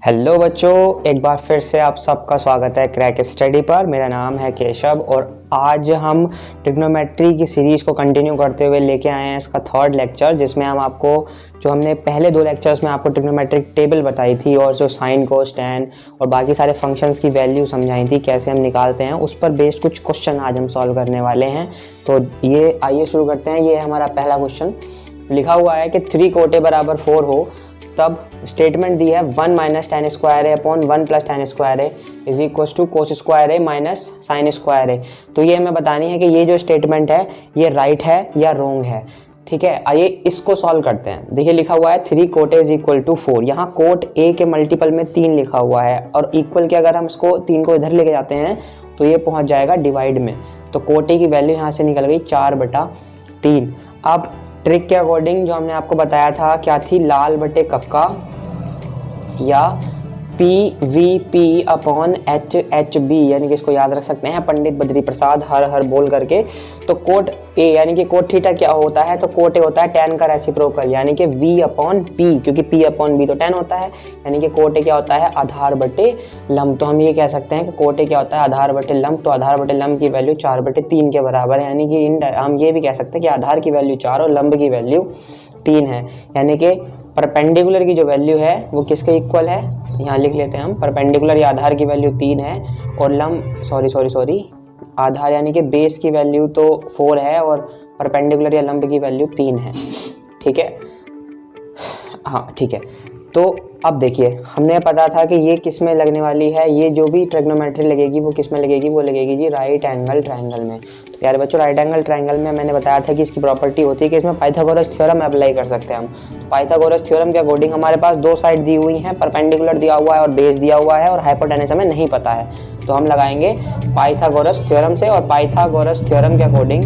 Hello बच्चों, एक बार फिर से आप सबका स्वागत है क्रैक स्टडी पर। मेरा नाम है केशव और आज हम ट्रिग्नोमेट्री की सीरीज़ को कंटिन्यू करते हुए लेके आए हैं इसका थर्ड लेक्चर, जिसमें हम आपको जो हमने पहले दो लेक्चर्स में आपको ट्रिग्नोमेट्रिक टेबल बताई थी और जो साइन कोस टैन और बाकी सारे फंक्शंस की वैल्यू समझाई थी कैसे हम निकालते हैं, उस पर बेस्ड कुछ क्वेश्चन आज हम सॉल्व करने वाले हैं। तो ये आइए शुरू करते हैं। ये हमारा पहला क्वेश्चन लिखा हुआ है कि 3 कोटे बराबर 4 हो तब स्टेटमेंट दी है 1 minus tan square A upon 1 plus tan square A is equal to cos square A minus sin square A. तो ये हमें बतानी है कि ये जो स्टेटमेंट है ये राइट है या रॉन्ग है। ठीक है, आइए इसको सॉल्व करते हैं। देखिए लिखा हुआ है 3 cot A is equal to 4। यहाँ कोट ए के मल्टीपल में 3 लिखा हुआ है और इक्वल के अगर हम इसको 3 को इधर लेके जाते हैं तो ये पहुँच जाएगा डिवाइड में। तो कोट ए की वैल्यू यहाँ से निकल गई 4/3। अब ट्रिक के अकॉर्डिंग जो हमने आपको बताया था क्या थी, लाल बटे कक्का या PVP अपॉन HHB, यानी कि इसको याद रख सकते हैं पंडित बद्री प्रसाद हर हर बोल करके। तो कोट ए यानी कि कोट थीटा क्या होता है, तो कोट ए होता है tan का रेसिप्रोकल यानी कि V अपॉन P, क्योंकि P अपॉन B तो tan होता है, यानी कि कोट ए क्या होता है आधार बटे लंब। तो हम ये कह सकते हैं कि कोट ए क्या होता है आधार बटे लंब। तो आधार बटे लंब की वैल्यू 4/3 के बराबर है, यानी कि हम ये भी कह सकते हैं कि आधार की वैल्यू 4 और लंब की वैल्यू 3 है। यानी कि परपेंडिकुलर की जो वैल्यू है वो किसके इक्वल है, यहाँ लिख लेते हैं हम। परपेंडिकुलर या आधार की वैल्यू 3 है और लंब सॉरी आधार यानी कि बेस की वैल्यू तो 4 है और परपेंडिकुलर या लंब की वैल्यू 3 है। ठीक है, हाँ ठीक है। तो अब देखिए हमने पता था कि ये किस में लगने वाली है, ये जो भी ट्रिग्नोमेट्री लगेगी वो किस में लगेगी, वो लगेगी जी राइट एंगल ट्रायंगल में। तो यार बच्चों राइट एंगल ट्रायंगल में मैंने बताया था कि इसकी प्रॉपर्टी होती है कि इसमें पाइथागोरस थ्योरम अप्लाई कर सकते हैं हम। तो पाइथागोरस थ्योरम के अकॉर्डिंग हमारे पास 2 साइड दी हुई हैं, परपेंडिकुलर दिया हुआ है और बेस दिया हुआ है और हाइपोटेनस हमें नहीं पता है। तो हम लगाएंगे पाइथागोरस थ्योरम से और पाइथागोरस थ्योरम के अकॉर्डिंग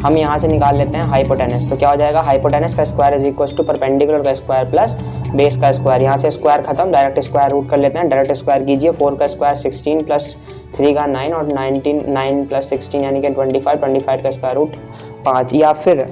हम यहाँ से निकाल लेते हैं हाइपोटेनस। तो क्या हो जाएगा, हाइपोटेनस का square is equal to perpendicular का स्क्वायर प्लस बेस का स्क्वायर। यहाँ से स्क्वायर खत्म, डायरेक्ट स्क्वायर रूट कर लेते हैं। डायरेक्ट स्क्वायर कीजिए, 4 का स्क्वायर 16 प्लस 3 का 9 और 9 प्लस 16 यानी कि 25 का स्क्वायर रूट 5। या फिर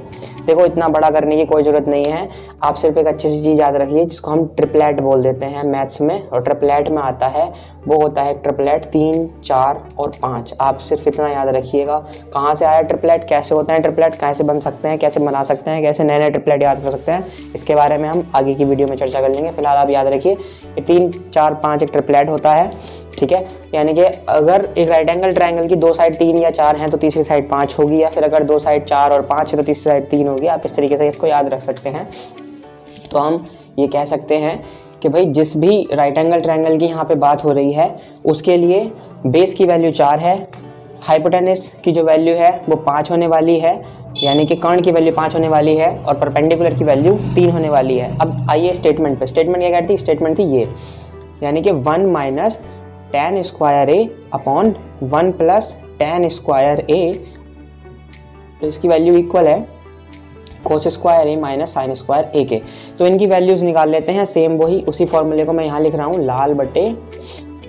देखो इतना बड़ा करने की कोई ज़रूरत नहीं है, आप सिर्फ एक अच्छी सी चीज़ याद रखिए जिसको हम ट्रिपलेट बोल देते हैं मैथ्स में। और ट्रिपलेट में आता है वो होता है ट्रिपलेट 3, 4 और 5। आप सिर्फ इतना याद रखिएगा। कहाँ से आया ट्रिपलेट, कैसे होते हैं ट्रिपलेट, कैसे बन सकते हैं, कैसे बना सकते हैं, कैसे नए नए ट्रिपलेट याद कर सकते हैं, इसके बारे में हम आगे की वीडियो में चर्चा कर लेंगे। फिलहाल आप याद रखिए कि 3, 4, 5 एक ट्रिपलेट होता है। ठीक है, यानी कि अगर एक राइट एंगल ट्रायंगल की 2 साइड 3 या 4 हैं तो तीसरी साइड 5 होगी, या फिर अगर 2 साइड 4 और 5 है तो तीसरी साइड 3 होगी। आप इस तरीके से इसको याद रख सकते हैं। तो हम ये कह सकते हैं कि भाई जिस भी राइट एंगल ट्रायंगल की यहाँ पे बात हो रही है उसके लिए बेस की वैल्यू 4 है, हाइपोटेनस की जो वैल्यू है वो 5 होने वाली है, यानी कि कर्ण की वैल्यू 5 होने वाली है और परपेंडिकुलर की वैल्यू 3 होने वाली है। अब आइए स्टेटमेंट पे। स्टेटमेंट क्या कहती है, स्टेटमेंट थी ये, यानी कि 1 minus tan square A upon 1 plus tan square A, तो इसकी वैल्यू इक्वल है कोस square A minus sin square ए के। तो इनकी वैल्यूज निकाल लेते हैं। सेम वही उसी फॉर्मूले को मैं यहाँ लिख रहा हूँ, लाल बटे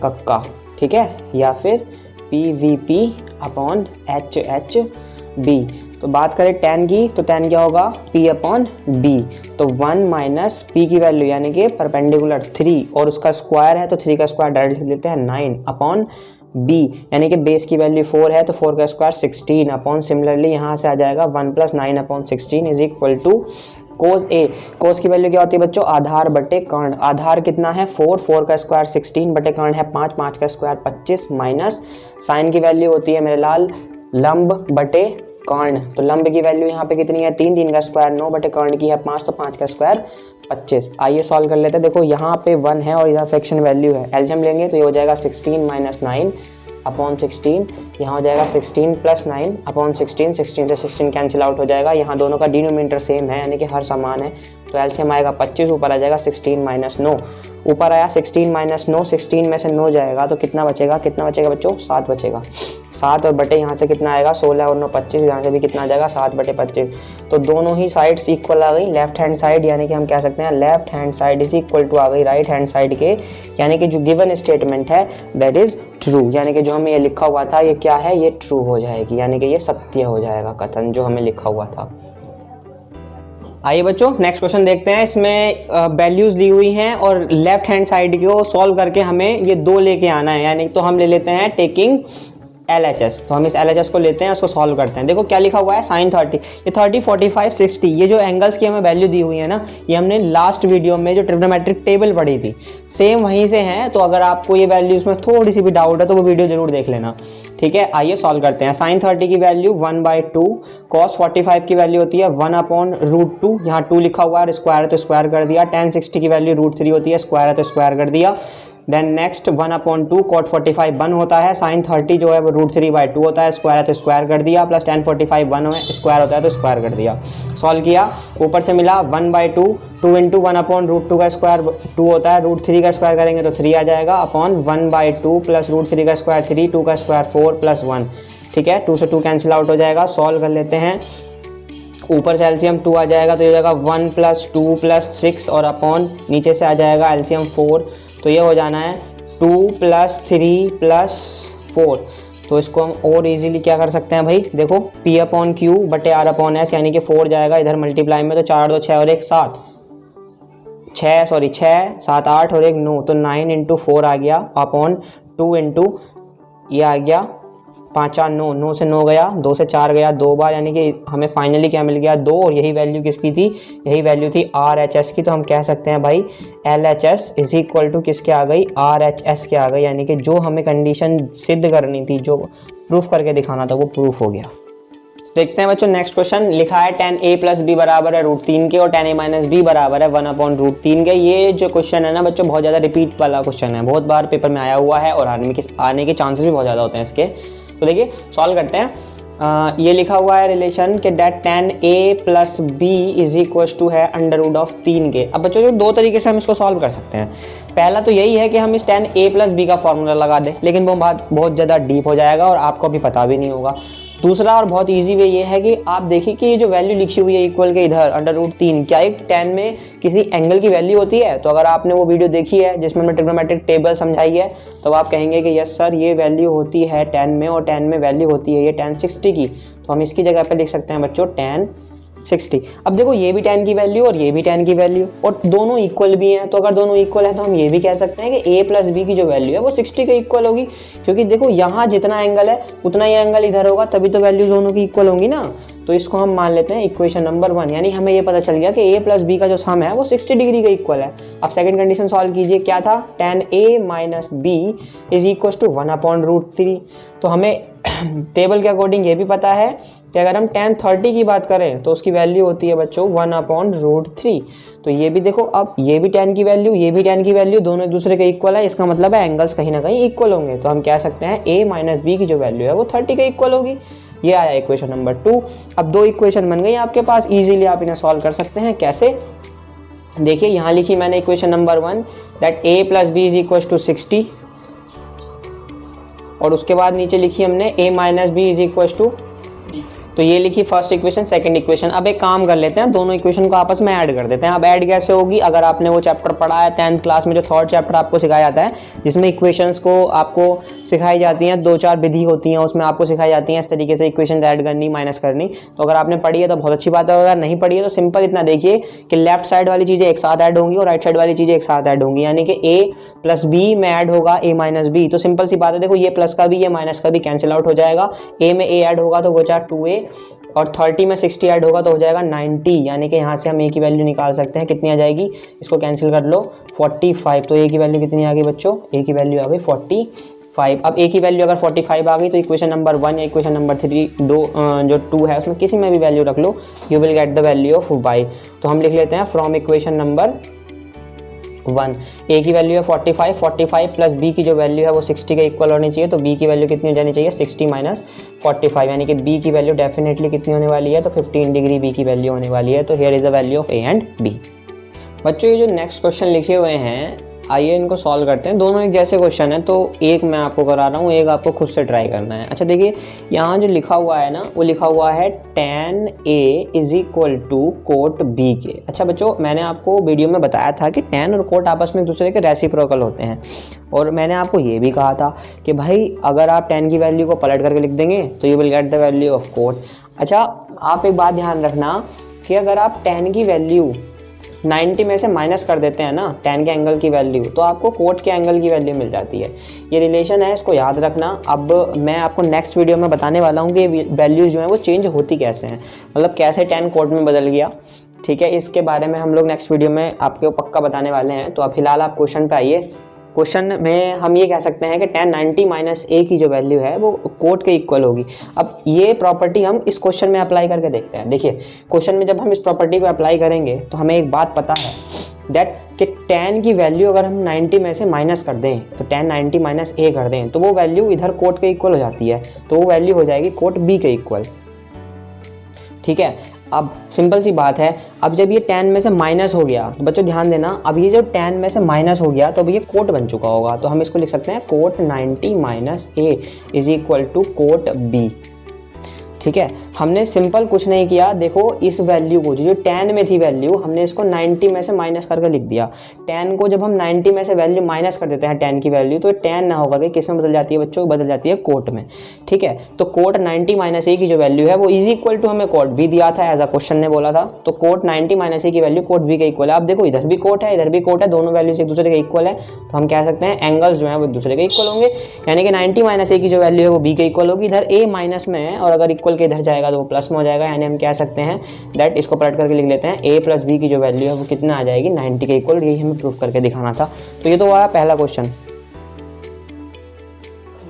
कक्का। ठीक है, या फिर PVP अपॉन HHB। तो बात करें tan की, तो tan क्या होगा P अपॉन B। तो 1 माइनस P की वैल्यू यानी कि परपेंडिकुलर 3 और उसका स्क्वायर है तो 3 का स्क्वायर डायरेक्ट लिख लेते हैं 9 अपॉन B, यानी कि बेस की वैल्यू 4 है तो 4 का स्क्वायर 16 अपॉन सिमिलरली यहाँ से आ जाएगा 1 plus 9 upon 16 is equal to cos A. Cos की वैल्यू क्या होती है बच्चों, आधार बटे कर्ण। आधार कितना है 4 का स्क्वायर 16 बटे कर्ण है 5 का स्क्वायर 25 माइनस साइन की वैल्यू होती है मेरे लाल लंब बटे कर्ण। तो लंब की वैल्यू यहाँ पे कितनी है 3 का स्क्वायर 9 बटे कर्ण की है 5, तो 5 का स्क्वायर 25। आइए सॉल्व कर लेते हैं। देखो यहाँ पे 1 है और इधर फ्रैक्शन वैल्यू है, एलसीएम लेंगे तो ये हो जाएगा 16 माइनस 9 अपॉन 16। यहाँ हो जाएगा 16 प्लस 9 अपॉन 16, 16 से 16 कैंसिल आउट हो जाएगा। यहाँ दोनों का डिनोमिनेटर सेम है यानी कि हर समान है, तो एलसीएम आएगा 25, ऊपर आ जाएगा 16 माइनस 9। ऊपर आया 16 माइनस 9, 16 में से 9 जाएगा तो कितना बचेगा बच्चों 7 बचेगा। 7 और बटे यहाँ से कितना आएगा 16 और 9 25, यहाँ से भी कितना आ जाएगा 7/25। तो दोनों ही साइड्स इक्वल आ गई लेफ्ट हैंड साइड, यानी कि हम कह सकते हैं left hand side is equal to आ गई राइट हैंड साइड के, यानी कि जो गिवन स्टेटमेंट है दैट इज ट्रू, यानी कि जो हमें ये लिखा हुआ था ये क्या है, ये ट्रू हो जाएगी, यानी कि ये सत्य हो जाएगा कथन जो हमें लिखा हुआ था। आइए बच्चों नेक्स्ट क्वेश्चन देखते हैं। इसमें वैल्यूज दी हुई हैं और लेफ्ट हैंड साइड को सॉल्व करके हमें ये 2 लेके आना है, यानी तो हम ले लेते हैं टेकिंग LHS। तो हम इस LHS को लेते हैं, उसको सॉल्व करते हैं। देखो क्या लिखा हुआ है, साइन 30, ये 30, 45, 60, ये जो एंगल्स की हमें वैल्यू दी हुई है ना, ये हमने लास्ट वीडियो में जो ट्रिग्नोमेट्रिक टेबल पढ़ी थी सेम वहीं से हैं। तो अगर आपको ये वैल्यूज में थोड़ी सी भी डाउट है तो वो वीडियो जरूर देख लेना, ठीक है। आइए सॉल्व करते हैं। साइन 30 की वैल्यू 1/2, कॉस 45 की वैल्यू होती है 1/√2, यहाँ 2 लिखा हुआ है, स्क्वायर है तो स्क्वायर कर दिया। tan 60 की वैल्यू √3 होती है, स्क्वायर है तो स्क्वायर कर दिया। देन नेक्स्ट 1/2 cot 45 1 होता है, साइन 30 जो है वो √3/2 होता है, स्क्वायर है तो स्क्वायर कर दिया, प्लस tan 45 1 है, स्क्वायर होता है तो स्क्वायर कर दिया। सॉल्व किया, ऊपर से मिला 1/2, 2 × 1/√2 का स्क्वायर 2 होता है, √3 का स्क्वायर करेंगे तो 3 आ जाएगा, अपॉन 1/2 प्लस √3 का स्क्वायर 3, 2 का स्क्वायर 4 प्लस 1, ठीक है। 2 से 2 कैंसिल आउट हो जाएगा। सॉल्व कर लेते हैं, ऊपर से एलसीएम 2 आ जाएगा तो ये हो जाएगा 1 + 2 + 6 और अपॉन नीचे से आ जाएगा एलसीएम 4, तो ये हो जाना है 2 + 3 + 4। तो इसको हम और इजीली क्या कर सकते हैं भाई, देखो P/Q बटे R/S, यानी कि 4 जाएगा इधर मल्टीप्लाई में, तो 4 2 6 और 1 7, 6 7 8 और 1 9, तो 9 × 4 आ गया, अपॉन 2 × ये आ गया 5 4 9, 9 से 9 गया, 2 से 4 गया 2 बार, यानी कि हमें फाइनली क्या मिल गया 2। और यही वैल्यू किसकी थी, यही वैल्यू थी RHS की। तो हम कह सकते हैं भाई LHS = किसके आ गई, RHS के आ गई, यानी कि जो हमें कंडीशन सिद्ध करनी थी, जो प्रूफ करके दिखाना था, वो प्रूफ हो गया। देखते हैं बच्चों नेक्स्ट क्वेश्चन। लिखा है tan a + b बराबर है √3 के और tan a - b बराबर है 1/√3 के। ये जो क्वेश्चन है ना बच्चों, बहुत ज़्यादा रिपीट वाला क्वेश्चन है, बहुत बार पेपर में आया हुआ है और आने के चांसेस भी बहुत ज़्यादा होते हैं इसके। तो देखिए सॉल्व करते हैं। ये लिखा हुआ है रिलेशन के डेट tan a + b = है √3 के। अब बच्चों जो 2 तरीके से हम इसको सॉल्व कर सकते हैं। पहला तो यही है कि हम इस tan a + b का फॉर्मूला लगा दें, लेकिन वो बात बहुत ज़्यादा डीप हो जाएगा और आपको अभी पता भी नहीं होगा। दूसरा और बहुत इजी वे ये है कि आप देखिए कि ये जो वैल्यू लिखी हुई है इक्वल के इधर √3, क्या एक tan में किसी एंगल की वैल्यू होती है? तो अगर आपने वो वीडियो देखी है जिसमें हमने ट्रिग्नोमेट्रिक टेबल समझाई है, तो आप कहेंगे कि यस सर ये वैल्यू होती है tan में, और tan में वैल्यू होती है ये tan 60 की। तो हम इसकी जगह पर लिख सकते हैं बच्चों tan 60। अब देखो ये भी tan की वैल्यू और ये भी tan की वैल्यू, और दोनों इक्वल भी हैं। तो अगर दोनों इक्वल है तो हम ये भी कह सकते हैं कि a + b की जो वैल्यू है वो 60 के इक्वल होगी, क्योंकि देखो यहाँ जितना एंगल है उतना ही एंगल इधर होगा, तभी तो वैल्यू दोनों की इक्वल होंगी ना। तो इसको हम मान लेते हैं इक्वेशन नंबर 1, यानी हमें ये पता चल गया कि a + b का जो सम है वो 60 डिग्री का इक्वल है। अब सेकंड कंडीशन सॉल्व कीजिए, क्या था, tan a - b = 1/√3। तो हमें टेबल के अकॉर्डिंग ये भी पता है कि अगर हम tan 30 की बात करें तो उसकी वैल्यू होती है बच्चों 1/√3। तो ये भी देखो, अब ये भी tan की वैल्यू, ये भी tan की वैल्यू, दोनों एक दूसरे के इक्वल है, इसका मतलब है एंगल्स कहीं ना कहीं इक्वल होंगे। तो हम कह सकते हैं a - b की जो वैल्यू है वो 30 के इक्वल होगी। ये आया इक्वेशन नंबर 2। अब 2 इक्वेशन बन गई आपके पास, इजीली आप इन्हें सॉल्व कर सकते हैं। कैसे, देखिए यहाँ लिखी मैंने equation number 1 that a + b = 60, और उसके बाद नीचे लिखी हमने a - b = 3। तो ये लिखी फर्स्ट इक्वेशन, सेकंड इक्वेशन। अब एक काम कर लेते हैं, दोनों इक्वेशन को आपस में ऐड कर देते हैं। अब ऐड कैसे होगी, अगर आपने वो चैप्टर पढ़ा है 10th क्लास में, जो 3rd चैप्टर आपको सिखाया जाता है, जिसमें इक्वेशंस को आपको सिखाई जाती हैं, 2-4 विधि होती हैं, उसमें आपको सिखाई जाती हैं इस तरीके से इक्वेशन ऐड करनी, माइनस करनी। तो अगर आपने पढ़ी है तो बहुत अच्छी बात है, अगर नहीं पढ़ी है तो सिंपल इतना देखिए कि लेफ्ट साइड वाली चीज़ें एक साथ ऐड होंगी और राइट साइड वाली चीज़ें एक साथ ऐड होंगी, यानी कि a + b में ऐड होगा a - b। तो सिंपल सी बात है, देखो ये प्लस का भी ये माइनस का भी कैंसिल आउट हो जाएगा। a में a ऐड होगा तो वो 2a, और 30 में 60 ऐड होगा तो हो जाएगा 90, यानी कि यहाँ से हम a की वैल्यू निकाल सकते हैं। कितनी आ जाएगी, इसको कैंसिल कर लो, 45। तो a की वैल्यू कितनी आ गई बच्चों, a की वैल्यू आ गई 45। अब a की वैल्यू अगर 45 आ गई तो इक्वेशन नंबर 1 या इक्वेशन नंबर 3 जो 2 है उसमें किसी में भी वैल्यू रख लो, you will get the value of y। तो हम लिख लेते हैं फ्रॉम इक्वेशन नंबर 1, a की वैल्यू है 45, 45 प्लस b की जो वैल्यू है वो 60 के इक्वल होनी चाहिए। तो b की वैल्यू कितनी हो जानी चाहिए, 60 - 45, यानी कि b की वैल्यू डेफिनेटली कितनी होने वाली है, तो 15 डिग्री b की वैल्यू होने वाली है। तो here is the value of a and b। बच्चों ये जो नेक्स्ट क्वेश्चन लिखे हुए हैं, आइए इनको सॉल्व करते हैं। दोनों एक जैसे क्वेश्चन है, तो एक मैं आपको करा रहा हूँ, एक आपको खुद से ट्राई करना है। अच्छा देखिए यहाँ जो लिखा हुआ है ना, वो लिखा हुआ है tan a = cot b के। अच्छा बच्चों, मैंने आपको वीडियो में बताया था कि tan और cot आपस में एक दूसरे के रेसिप्रोकल होते हैं, और मैंने आपको ये भी कहा था कि भाई अगर आप tan की वैल्यू को पलट करके लिख देंगे तो you will get the value of cot। अच्छा आप एक बात ध्यान रखना कि अगर आप tan की वैल्यू 90 में से माइनस कर देते हैं ना tan के एंगल की वैल्यू, तो आपको कोट के एंगल की वैल्यू मिल जाती है। ये रिलेशन है, इसको याद रखना। अब मैं आपको नेक्स्ट वीडियो में बताने वाला हूँ कि वैल्यूज़ जो हैं वो चेंज होती कैसे हैं, मतलब कैसे tan कोट में बदल गया। ठीक है, इसके बारे में हम लोग नेक्स्ट वीडियो में आपको पक्का बताने वाले हैं। तो अब फिलहाल आप क्वेश्चन पे आइए। क्वेश्चन में हम ये कह सकते हैं कि tan 90 माइनस a की जो वैल्यू है वो कोट के इक्वल होगी। अब ये प्रॉपर्टी हम इस क्वेश्चन में अप्लाई करके देखते हैं। देखिए क्वेश्चन में जब हम इस प्रॉपर्टी को अप्लाई करेंगे तो हमें एक बात पता है दैट कि tan की वैल्यू अगर हम 90 में से माइनस कर दें, तो tan 90 माइनस a कर दें, तो वो वैल्यू इधर कोट के इक्वल हो जाती है, तो वो वैल्यू हो जाएगी कोट b के इक्वल। ठीक है, अब सिंपल सी बात है, अब जब ये tan में से माइनस हो गया तो बच्चों ध्यान देना, अब ये जब tan में से माइनस हो गया तो अब ये कोट बन चुका होगा, तो हम इसको लिख सकते हैं cot 90 minus a is equal to cot b। ठीक है, हमने सिंपल कुछ नहीं किया, देखो इस वैल्यू को जो tan में थी वैल्यू, हमने इसको 90 में से माइनस करके लिख दिया। tan को जब हम 90 में से वैल्यू माइनस कर देते हैं tan की वैल्यू, तो tan ना होकर के किस में बदल जाती है बच्चों, बदल जाती है कोट में। ठीक है, तो कोट 90 माइनस a की जो वैल्यू है वो इज इक्वल टू हमें कोट b दिया था, एज अ क्वेश्चन ने बोला था, तो कोट 90 माइनस a की वैल्यू कोट b के इक्वल है। आप देखो इधर भी कोट है इधर भी कोट है, दोनों वैल्यूज एक दूसरे के इक्वल है, तो हम कह सकते हैं एंगल्स जो है वो एक दूसरे के इक्वल होंगे, यानी कि 90 माइनस a की जो वैल्यू है वो b के इक्वल होगी। इधर a माइनस में है और अगर इक्वल के इधर जाएगा तो वो प्लस में हो जाएगा, यानी हम कह सकते हैं दैट, इसको पलट करके लिख लेते हैं a प्लस बी की जो वैल्यू है वो कितना आ जाएगी 90 के इक्वल। यही हमें प्रूफ करके दिखाना था। तो ये तो हुआ पहला क्वेश्चन,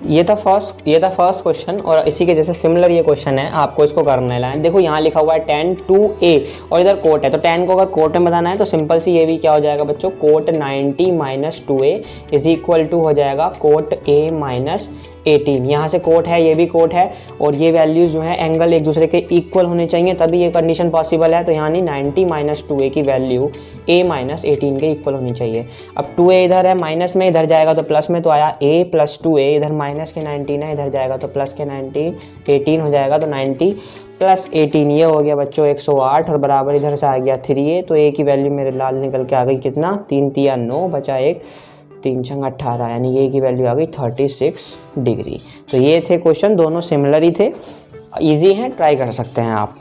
ये था फर्स्ट क्वेश्चन, और इसी के जैसे सिमिलर ये क्वेश्चन है, आपको इसको करना है। देखो यहाँ लिखा हुआ है tan 2a और इधर कोट है, तो tan को अगर कोट में बताना है तो सिंपल सी ये भी क्या हो जाएगा बच्चों, cot 90 minus 2a is equal to हो जाएगा कोट a माइनस 18। यहाँ से कोट है, ये भी कोट है, और ये वैल्यूज जो है एंगल एक दूसरे के इक्वल होने चाहिए तभी ये कंडीशन पॉसिबल है। तो यहाँ नहीं 90 माइनस 2a की वैल्यू a माइनस 18 के इक्वल होनी चाहिए। अब 2a इधर है माइनस में, इधर जाएगा तो प्लस में, तो आया a प्लस 2a, इधर माइनस के 19 है, इधर जाएगा तो प्लस के 90, 18 हो जाएगा, तो 90 प्लस 18 ये हो गया बच्चों 108, और बराबर इधर से आ गया 3a, तो a की वैल्यू मेरे लाल निकल के आ गई कितना, 3 तिया 9 बचा 1, 3 छंग 18, यानी ये की वैल्यू आ गई 36 डिग्री। तो ये थे क्वेश्चन, दोनों सिमिलर ही थे, इजी हैं, ट्राई कर सकते हैं आप।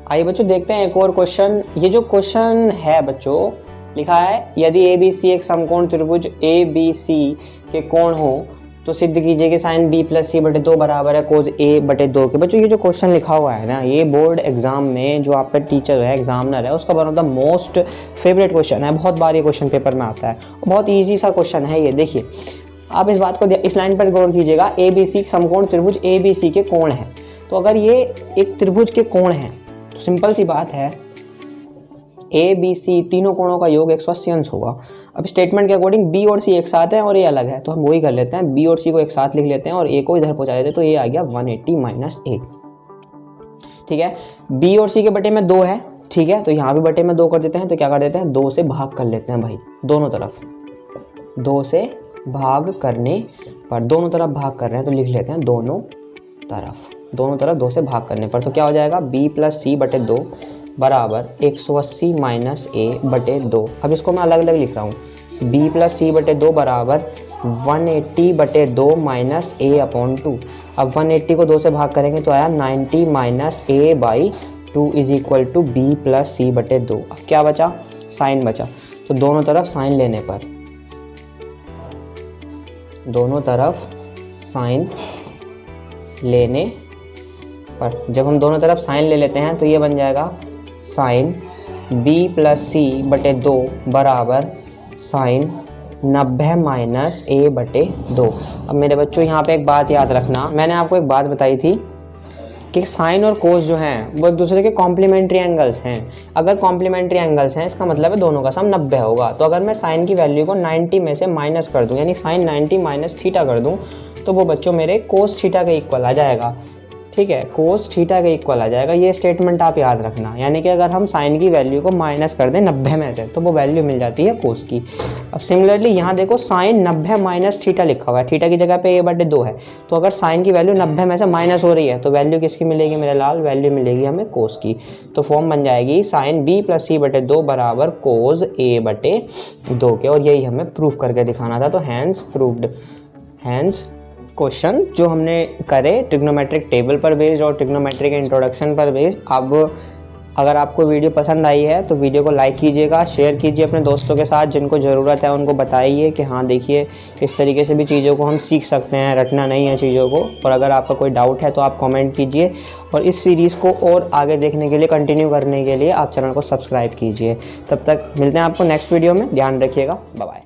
आइए बच्चों देखते हैं एक और क्वेश्चन। ये जो क्वेश्चन है बच्चों लिखा है, यदि ABC एक समकोण त्रिभुज ABC के कोण हो तो सिद्ध कीजिए कि साइन b प्लस सी बटे 2 बराबर है कोज a बटे 2 के। बच्चों ये जो क्वेश्चन लिखा हुआ है ना, ये बोर्ड एग्जाम में जो आपका टीचर है, एग्जामिनर है, उसका one of the most favourite question है। बहुत बार ये क्वेश्चन पेपर में आता है, बहुत ईजी सा क्वेश्चन है ये। देखिए आप इस बात को, इस लाइन पर गौर कीजिएगा, ABC समकोण त्रिभुज ABC के कोण है, तो अगर ये एक त्रिभुज के कोण है तो सिंपल सी बात है ABC तीनों कोणों का योग 180 अंश होगा। अब स्टेटमेंट के अकॉर्डिंग B और C एक साथ है और A अलग है, तो हम वही कर लेते हैं, B और C को एक साथ लिख लेते हैं और A को इधर पहुंचा देते हैं, तो ये आ गया 180 माइनस A। ठीक है, B और C के बटे में 2 है, ठीक है, तो यहाँ भी बटे में 2 कर देते हैं, तो क्या कर देते हैं 2 से भाग कर लेते हैं भाई, दोनों तरफ 2 से भाग करने पर, दोनों तरफ भाग कर रहे हैं तो लिख लेते हैं दोनों तरफ 2 से भाग करने पर, तो क्या हो जाएगा B प्लस सी बटे 2 बराबर 180 माइनस a बटे 2। अब इसको मैं अलग अलग लिख रहा हूँ, b प्लस सी बटे 2 बराबर 180 बटे 2 माइनस a अपॉन 2। अब 180 को 2 से भाग करेंगे तो आया 90 minus a by 2 is equal to b plus C बटे 2। अब क्या बचा, साइन बचा, तो दोनों तरफ साइन लेने पर, दोनों तरफ साइन लेने पर, जब हम दोनों तरफ साइन ले लेते हैं तो ये बन जाएगा साइन b प्लस सी बटे 2 बराबर साइन 90 माइनस a बटे 2। अब मेरे बच्चों यहाँ पे एक बात याद रखना, मैंने आपको एक बात बताई थी कि साइन और कोस जो हैं वो एक दूसरे के कॉम्प्लीमेंट्री एंगल्स हैं। अगर कॉम्प्लीमेंट्री एंगल्स हैं इसका मतलब है दोनों का सम 90 होगा। तो अगर मैं साइन की वैल्यू को 90 में से माइनस कर दूं, यानी साइन 90 माइनस थीटा कर दूं, तो वो बच्चों मेरे कोस थीटा के इक्वल आ जाएगा। ठीक है, कोस थीटा के इक्वल आ जाएगा, ये स्टेटमेंट आप याद रखना। यानी कि अगर हम साइन की वैल्यू को माइनस कर दें 90 में से तो वो वैल्यू मिल जाती है कोस की। अब सिमिलरली यहाँ देखो साइन 90 माइनस थीटा लिखा हुआ है, थीटा की जगह पे a बटे 2 है, तो अगर साइन की वैल्यू 90 में से माइनस हो रही है तो वैल्यू किसकी मिलेगी मेरे लाल, वैल्यू मिलेगी हमें कोस की। तो फॉर्म बन जाएगी साइन b प्लस सी बटे 2 बराबर कोस a बटे 2 के, और यही हमें प्रूफ करके दिखाना था। तो हैंस प्रूव्ड, हैंस क्वेश्चन जो हमने करे ट्रिग्नोमेट्रिक टेबल पर बेस्ड और ट्रिग्नोमेट्रिक इंट्रोडक्शन पर बेस्ड, अब अगर आपको वीडियो पसंद आई है तो वीडियो को लाइक कीजिएगा, शेयर कीजिए अपने दोस्तों के साथ, जिनको ज़रूरत है उनको बताइए कि हाँ देखिए इस तरीके से भी चीज़ों को हम सीख सकते हैं, रटना नहीं है चीज़ों को। और अगर आपका कोई डाउट है तो आप कमेंट कीजिए, और इस सीरीज़ को और आगे देखने के लिए, कंटिन्यू करने के लिए आप चैनल को सब्सक्राइब कीजिए। तब तक मिलते हैं आपको नेक्स्ट वीडियो में, ध्यान रखिएगा, बाय बाय।